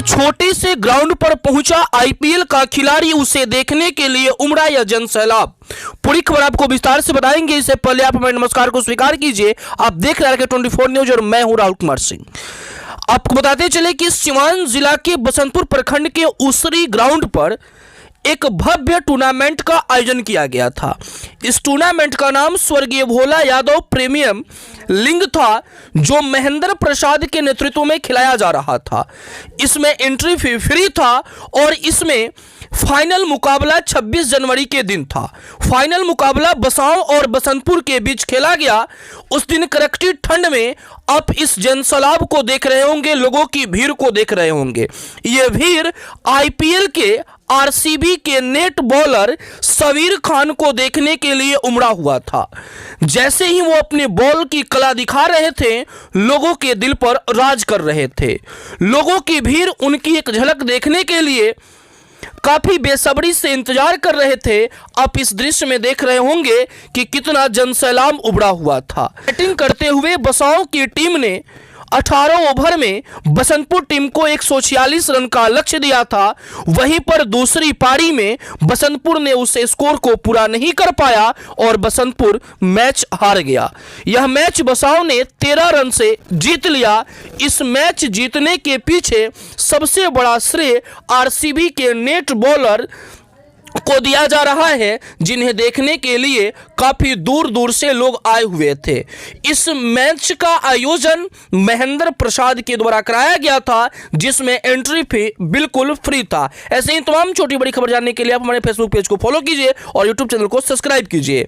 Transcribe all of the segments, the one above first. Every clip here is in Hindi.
छोटे से ग्राउंड पर पहुंचा आईपीएल का खिलाड़ी, उसे देखने के लिए उमड़ा यह जनसैलाब। पूरी खबर आपको विस्तार से बताएंगे। इससे पहले आप हमारे नमस्कार को स्वीकार कीजिए। आप देख रहे हैं 24 न्यूज और मैं हूं राहुल कुमार सिंह। आपको बताते चले कि सिवान जिला के बसंतपुर प्रखंड के उसरी ग्राउंड पर एक भव्य टूर्नामेंट का आयोजन किया गया था। इस टूर्नामेंट का नाम स्वर्गीय भोला यादव प्रीमियम लीग था, जो महेंद्र प्रसाद के नेतृत्व में खिलाया जा रहा था। इसमें एंट्री फी फ्री था और इसमें फाइनल मुकाबला 26 जनवरी के दिन था। फाइनल मुकाबला बसांव और बसंतपुर के बीच खेला गया। उस दिन कड़कती ठंड में आप इस जनसैलाब को देख रहे होंगे, लोगों की भीड़ को देख रहे होंगे। ये भीड़ आईपीएल के आरसीबी के नेट बॉलर सबीर खान को देखने के लिए उमड़ा हुआ था। जैसे ही वो अपने बॉल की कला दिखा रहे थे, लोगों के दिल पर राज कर रहे थे। लोगों की भीड़ उनकी एक झलक देखने के लिए काफी बेसब्री से इंतजार कर रहे थे। आप इस दृश्य में देख रहे होंगे कि कितना जनसैलाब उमड़ा हुआ था। बैटिंग करते हुए बसांव की टीम ने 18 ओवर में बसंतपुर टीम को 146 रन का लक्ष्य दिया था। वहीं पर दूसरी पारी में बसंतपुर ने उस स्कोर को पूरा नहीं कर पाया और बसंतपुर मैच हार गया। यह मैच बसांव ने 13 रन से जीत लिया। इस मैच जीतने के पीछे सबसे बड़ा श्रेय आरसीबी के नेट बॉलर को दिया जा रहा है, जिन्हें देखने के लिए काफी दूर दूर से लोग आए हुए थे। इस मैच का आयोजन महेंद्र प्रसाद के द्वारा कराया गया था, जिसमें एंट्री फी बिल्कुल फ्री था। ऐसे ही तमाम छोटी बड़ी खबर जानने के लिए आप हमारे फेसबुक पेज को फॉलो कीजिए और यूट्यूब चैनल को सब्सक्राइब कीजिए।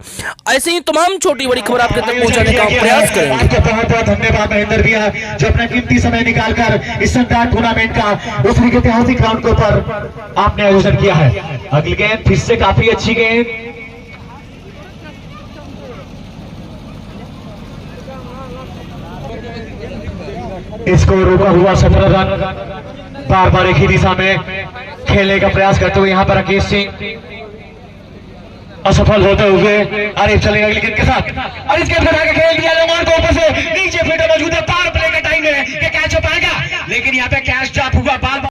ऐसे ही तमाम छोटी बड़ी खबर आपके तक पहुंचाने का प्रयास करेंगे। आपका बहुत बहुत धन्यवाद महेंद्र भैया, जो अपना कीमती समय निकालकर इस शानदार टूर्नामेंट का उसरी के ऐतिहासिक ग्राउंड के ऊपर आपने आयोजन किया है। अगली गेंद फिर से काफी अच्छी गेंद, इसको रोका हुआ 17 रन। बार बार एक ही दिशा में खेलने का प्रयास करते हुए यहाँ पर राकेश सिंह असफल होते हुए अरे चलेगा अगली गेंद के साथ और इस गेंद को खेल दिया लोगों को ऊपर से नीचे फिट मौजूद है। पावर प्ले का टाइम है कि कैच हो पाएगा, लेकिन यहाँ पे कैच ड्रॉप हुआ। बार